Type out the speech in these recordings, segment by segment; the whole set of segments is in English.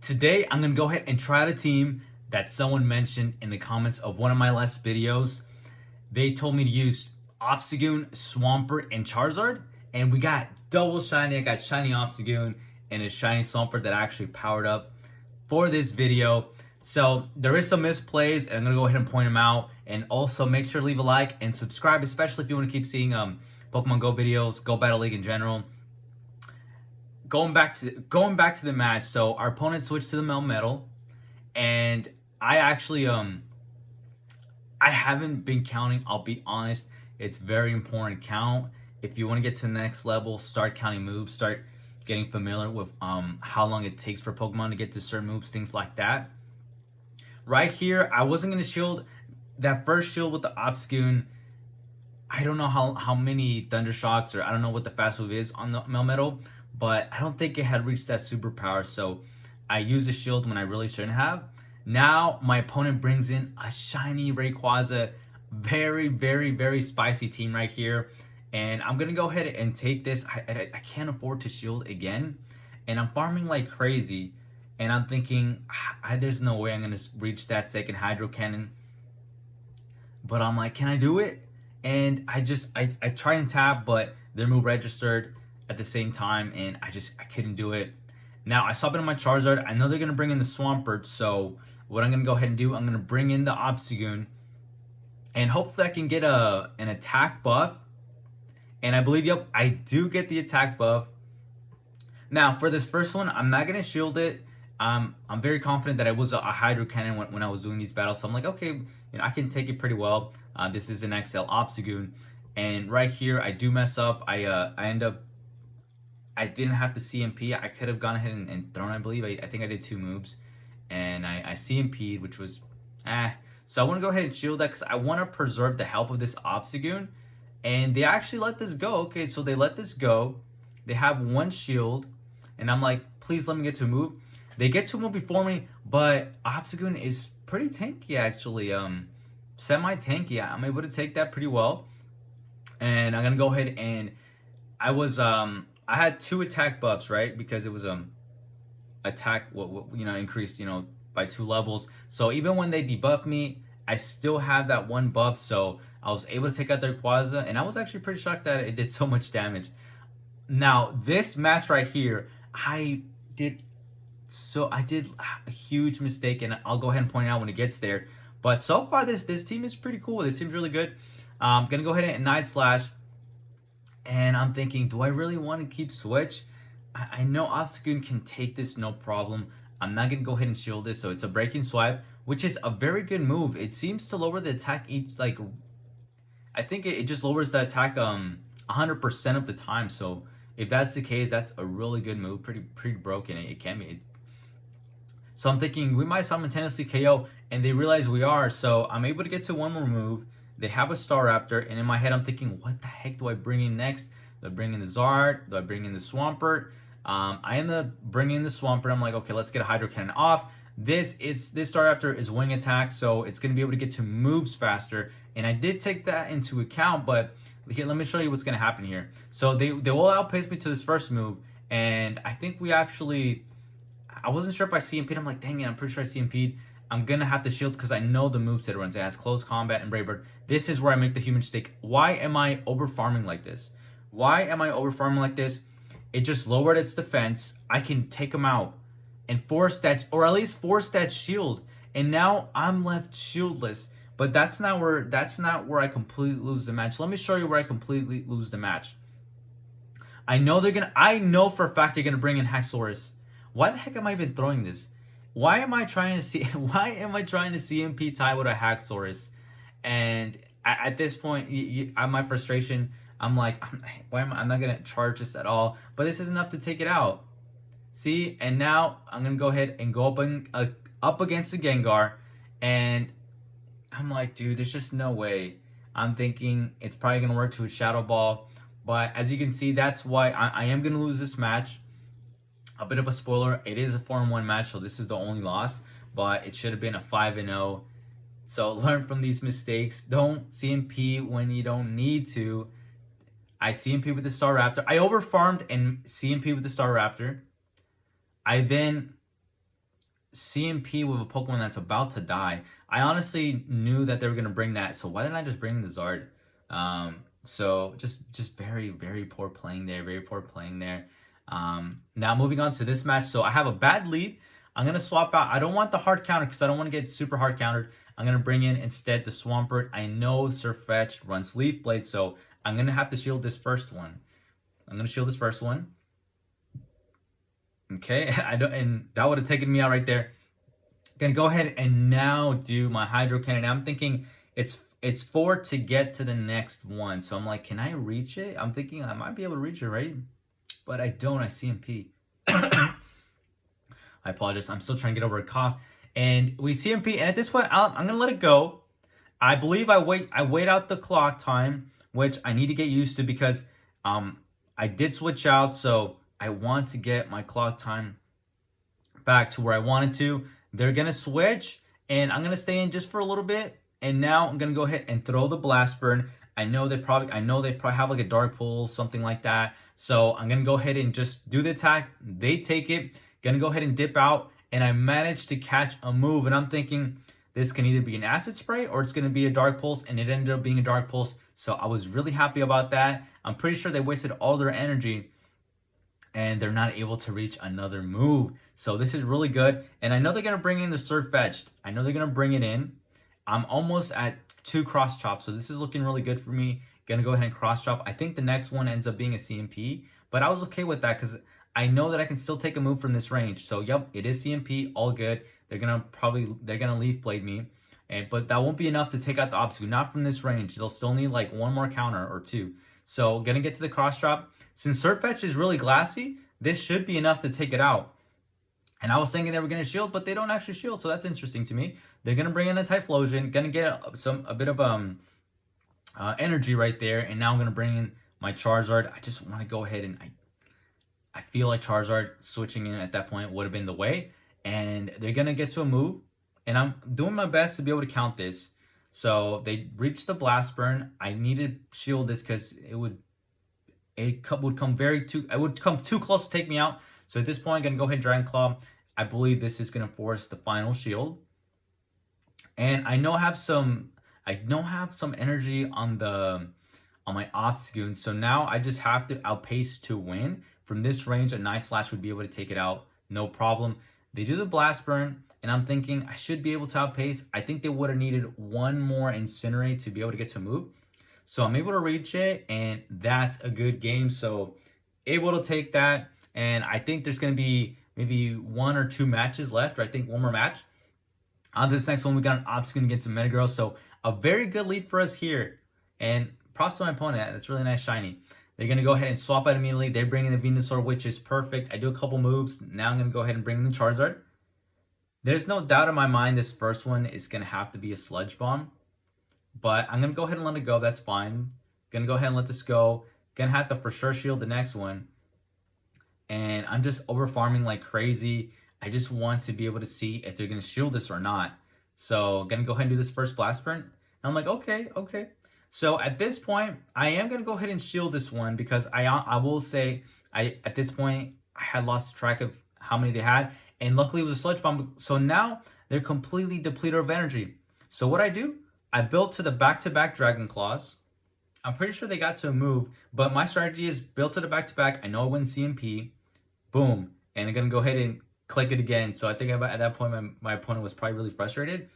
Today, I'm going to go ahead and try out a team that someone mentioned in the comments of one of my last videos. They told me to use Obstagoon, Swampert, and Charizard. And we got double shiny. I got shiny Obstagoon and a shiny Swampert that I actually powered up for this video. So there is some misplays, and I'm going to go ahead and point them out. And also make sure to leave a like and subscribe, especially if you want to keep seeing Pokemon Go videos, Go Battle League in general. Going back to the match, so our opponent switched to the Melmetal, and I actually I haven't been counting. I'll be honest, it's very important to count if you want to get to the next level. Start counting moves, start getting familiar with how long it takes for Pokemon to get to certain moves, things like that. Right here, I wasn't gonna shield that first shield with the Obstagoon. I don't know how many Thunder Shocks, or I don't know what the fast move is on the Melmetal, but I don't think it had reached that superpower, so I used a shield when I really shouldn't have. Now my opponent brings in a shiny Rayquaza. Very, very, very spicy team right here, and I'm gonna go ahead and take this. I can't afford to shield again, and I'm farming like crazy, and I'm thinking there's no way I'm gonna reach that second Hydro Cannon, but I'm like, can I do it? And I try and tap, but their move registered at the same time, and I couldn't do it. Now I swap in my Charizard. I know they're gonna bring in the Swampert, so what I'm gonna go ahead and do, I'm gonna bring in the Obstagoon, and hopefully I can get an attack buff. And I believe, yep, I do get the attack buff. Now for this first one, I'm not gonna shield it. I'm very confident that it was a Hydro Cannon when I was doing these battles, so I'm like, okay, I can take it pretty well. This is an XL Obstagoon, and right here I do mess up. I end up, I didn't have to CMP. I could have gone ahead and thrown, I believe. I think I did 2 moves, and I CMP'd, which was So I want to go ahead and shield that because I want to preserve the health of this Obstagoon, and they actually let this go. Okay, so they let this go. They have 1 shield, and I'm like, please let me get to a move. They get to a move before me, but Obstagoon is pretty tanky actually. Semi-tanky. I'm able to take that pretty well, and I'm gonna go ahead and I had 2 attack buffs, right? Because it was attack increased by 2 levels. So even when they debuffed me, I still have that 1 buff. So I was able to take out their Quasar, and I was actually pretty shocked that it did so much damage. Now this match right here, I did a huge mistake, and I'll go ahead and point out when it gets there. But so far this team is pretty cool. This team's really good. I'm gonna go ahead and Night Slash. And I'm thinking, do I really want to keep switch? I know Obstagoon can take this no problem. I'm not going to go ahead and shield this. So it's a breaking swipe, which is a very good move. It seems to lower the attack I think it just lowers the attack 100% of the time. So if that's the case, that's a really good move. Pretty broken. It can be. So I'm thinking we might simultaneously KO, and they realize we are. So I'm able to get to 1 more move. They have a Staraptor, and in my head I'm thinking, what the heck do I bring in next? Do I bring in the Zard? Do I bring in the Swampert? I end up bringing in the Swampert. I'm like, okay, let's get a Hydro Cannon off. This Staraptor is wing attack, so it's going to be able to get to moves faster, and I did take that into account, but here, let me show you what's going to happen here. So they will outpace me to this first move, and I think I wasn't sure if I CMP'd. I'm like, dang it, I'm pretty sure I CMP'd. I'm going to have to shield because I know the moveset it runs. It has Close Combat and Brave Bird. This is where I make the huge mistake. Why am I over farming like this? Why am I over farming like this? It just lowered its defense. I can take them out and force that, or at least force that shield. And now I'm left shieldless. But that's not where I completely lose the match. Let me show you where I completely lose the match. I know for a fact they're gonna bring in Haxorus. Why the heck am I even throwing this? Why am I trying to CMP tie with a Haxorus? And at this point, my frustration, I'm like, I'm not gonna charge this at all. But this is enough to take it out. See, and now I'm gonna go ahead and go up against the Gengar, and I'm like, dude, there's just no way. I'm thinking it's probably gonna work to a Shadow Ball, but as you can see, that's why I am gonna lose this match. A bit of a spoiler, it is a 4-1 match, so this is the only loss, but it should have been a 5-0. So learn from these mistakes. Don't CMP when you don't need to. I CMP with the Staraptor. I overfarmed and CMP with the Staraptor. I then CMP with a Pokemon that's about to die. I honestly knew that they were gonna bring that, so why didn't I just bring the Zard? So just very very poor playing there, very poor playing there. Now moving on to this match, so I have a bad lead. I'm gonna swap out. I don't want the hard counter because I don't want to get super hard countered. I'm gonna bring in instead the Swampert. I know Surfetch runs Leaf Blade, so I'm gonna have to shield this first one. I'm gonna shield this first one. Okay, I don't, and that would have taken me out right there. Gonna go ahead and now do my Hydro Cannon. I'm thinking it's 4 to get to the next one. So I'm like, can I reach it? I'm thinking I might be able to reach it, right? But I don't. I CMP. I apologize. I'm still trying to get over a cough. And we CMP. And at this point, I'm gonna let it go. I believe I wait out the clock time, which I need to get used to because I did switch out, so I want to get my clock time back to where I wanted to. They're gonna switch, and I'm gonna stay in just for a little bit. And now I'm gonna go ahead and throw the Blast Burn. I know they probably have like a Dark Pulse, something like that. So I'm gonna go ahead and just do the attack. They take it. Gonna go ahead and dip out, and I managed to catch a move. And I'm thinking this can either be an Acid Spray or it's gonna be a Dark Pulse, and it ended up being a Dark Pulse. So I was really happy about that. I'm pretty sure they wasted all their energy and they're not able to reach another move. So this is really good. And I know they're going to bring in the Surfetched. I know they're going to bring it in. I'm almost at 2 cross chops, so this is looking really good for me. Going to go ahead and cross chop. I think the next one ends up being a CMP, but I was okay with that because I know that I can still take a move from this range. So yep, it is CMP, all good. They're going to Leaf Blade me. But that won't be enough to take out the Obstacle, not from this range. They'll still need like one more counter or two. So going to get to the cross chop. Since Surfetch is really glassy, this should be enough to take it out. And I was thinking they were going to shield, but they don't actually shield, so that's interesting to me. They're going to bring in the Typhlosion, going to get a bit of energy right there, and now I'm going to bring in my Charizard. I just want to go ahead and I feel like Charizard switching in at that point would have been the way, and they're going to get to a move, and I'm doing my best to be able to count this. So they reached the Blast Burn. I need to shield this because it would come too close to take me out. So at this point, I'm gonna go ahead and Dragon Claw. I believe this is gonna force the final shield. And I know I have some energy on my Obstagoon. So now I just have to outpace to win. From this range, a Night Slash would be able to take it out, no problem. They do the Blast Burn, and I'm thinking I should be able to outpace. I think they would have needed one more Incinerate to be able to get to a move. So I'm able to reach it, and that's a good game. So able to take that, and I think there's going to be maybe 1 or 2 matches left, or I think one more match. On to this next one, we got an Obstagoon against a Metagross. So a very good lead for us here. And props to my opponent. That's really nice shiny. They're going to go ahead and swap out immediately. They bring in the Venusaur, which is perfect. I do a couple moves. Now I'm going to go ahead and bring in the Charizard. There's no doubt in my mind this first one is going to have to be a Sludge Bomb. But I'm going to go ahead and let it go. That's fine. Going to go ahead and let this go. Going to have to for sure shield the next one. And I'm just over farming like crazy. I just want to be able to see if they're going to shield this or not. So going to go ahead and do this first Blast Burn. And I'm like, okay. So at this point, I am going to go ahead and shield this one because I will say, at this point, I had lost track of how many they had. And luckily it was a Sludge Bomb. So now they're completely depleted of energy. So what I do, I built to the back-to-back Dragon Claws. I'm pretty sure they got to a move, but my strategy is built to the back-to-back. I know I win CMP. Boom. And I'm going to go ahead and click it again. So I think at that point, my opponent was probably really frustrated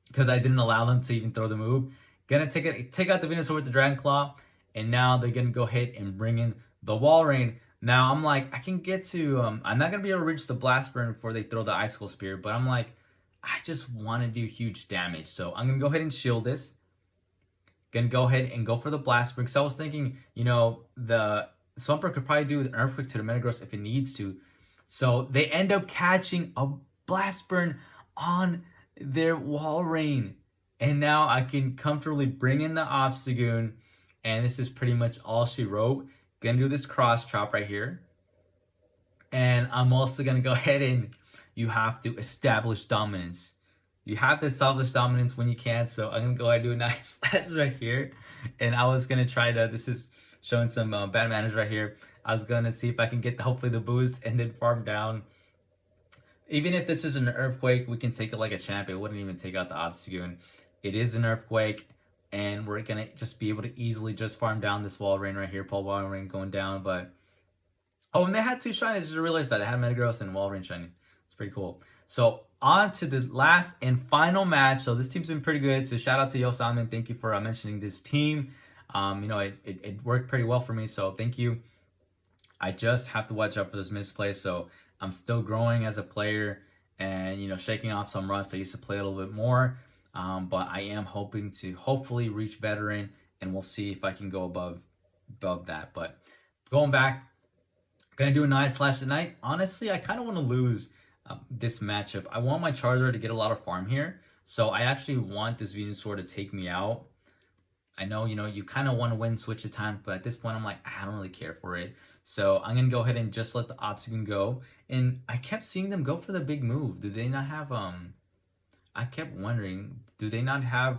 because I didn't allow them to even throw the move. Going to take out the Venusaur with the Dragon Claw, and now they're going to go ahead and bring in the Walrein. Now I'm like, I can get to, I'm not going to be able to reach the Blast Burn before they throw the Icicle Spear, but I'm like, I just want to do huge damage. So I'm going to go ahead and shield this. Going to go ahead and go for the Blast Burn. Because I was thinking, the Swampert could probably do an Earthquake to the Metagross if it needs to. So they end up catching a Blast Burn on their Walrein. And now I can comfortably bring in the Obstagoon. And this is pretty much all she wrote. Going to do this Cross Chop right here. And I'm also going to go ahead and you have to establish dominance. You have to establish dominance when you can. So I'm going to go ahead and do a nice slash right here. And I was going to try to, this is showing some bad manners right here. I was going to see if I can get hopefully the boost and then farm down Even if this is an earthquake, we can take it like a champ. It wouldn't even take out the Obstagoon. It is an earthquake, and we're gonna just be able to easily just farm down this Walrein right here. Paul Walrein going down, but oh, and they had two shinies. I just realized that I had Metagross and Walrein shiny. It's pretty cool. So on to the last and final match. So this team's been pretty good. So shout out to Yo Salmon. Thank you for mentioning this team. It worked pretty well for me. So thank you. I just have to watch out for those misplays. So I'm still growing as a player and, shaking off some rust. I used to play a little bit more, but I am hoping to hopefully reach veteran, and we'll see if I can go above that. But going back, gonna do a 9/tonight. Honestly, I kind of want to lose this matchup. I want my Charizard to get a lot of farm here, so I actually want this Venusaur to take me out. I know, you kind of want to win switch at times, but at this point, I'm like, I don't really care for it. So I'm going to go ahead and just let the Obstagoon go. And I kept seeing them go for the big move. Do they not have, I kept wondering, do they not have,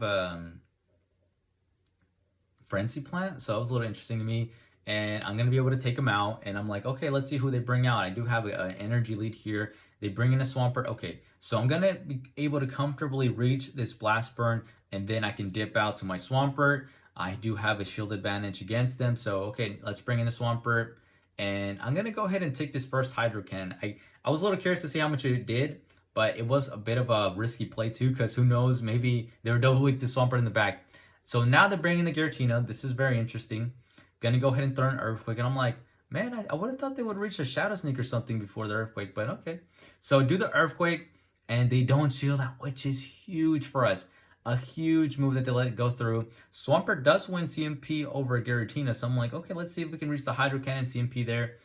Frenzy Plant? So that was a little interesting to me. And I'm going to be able to take them out. And I'm like, okay, let's see who they bring out. I do have an energy lead here. They bring in a Swampert. Okay, so I'm going to be able to comfortably reach this Blast Burn, and then I can dip out to my Swampert. I do have a shield advantage against them. So, okay, let's bring in the Swampert. And I'm going to go ahead and take this first Hydro Cannon. I was a little curious to see how much it did, but it was a bit of a risky play too, because who knows, maybe they were double weak to Swampert in the back. So now they're bringing the Giratina. This is very interesting. Gonna go ahead and throw an Earthquake, and I'm like, man, I would have thought they would reach a Shadow Sneak or something before the Earthquake, but okay. So do the Earthquake, and they don't shield out, which is huge for us. A huge move that they let it go through. Swampert does win CMP over Giratina, so I'm like, okay, let's see if we can reach the Hydro Cannon CMP there.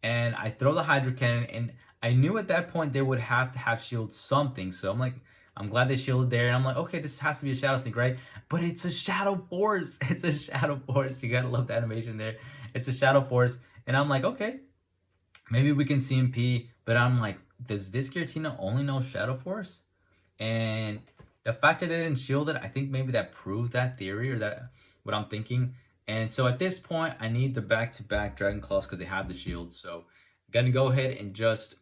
And I throw the Hydro Cannon, and I knew at that point they would have to have shield something, so I'm like, I'm glad they shielded there. And I'm like, okay, this has to be a Shadow Sneak, right? But it's a Shadow Force. It's a Shadow Force. You gotta love the animation there. It's a Shadow Force. And I'm like, okay, maybe we can CMP. But I'm like, does this Giratina only know Shadow Force? And the fact that they didn't shield it, I think maybe that proved that theory, or that what I'm thinking. And so at this point, I need the back-to-back Dragon Claws because they have the shield. So I'm gonna go ahead and just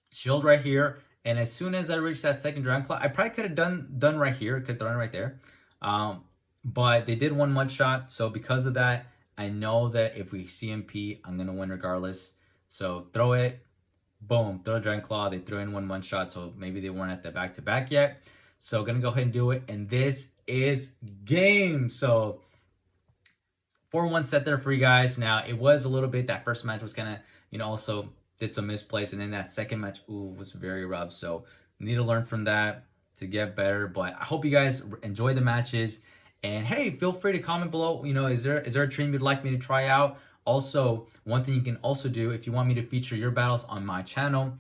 shield right here. And as soon as I reach that second Dragon Claw, I probably could have done right here. Could throw it right there. But they did one shot. So because of that, I know that if we CMP, I'm going to win regardless. So throw it. Boom. Throw a Dragon Claw. They threw in one shot. So maybe they weren't at the back-to-back yet. So going to go ahead and do it. And this is game. So 4-1 set there for you guys. Now, it was a little bit, that first match was kind of, also did some misplays, and then that second match, was very rough. So need to learn from that to get better. But I hope you guys enjoy the matches. And hey, feel free to comment below. Is there a team you'd like me to try out? Also, one thing you can also do, if you want me to feature your battles on my channel,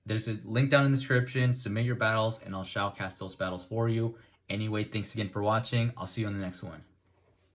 there's a link down in the description. Submit your battles, and I'll shoutcast those battles for you. Anyway, thanks again for watching. I'll see you on the next one.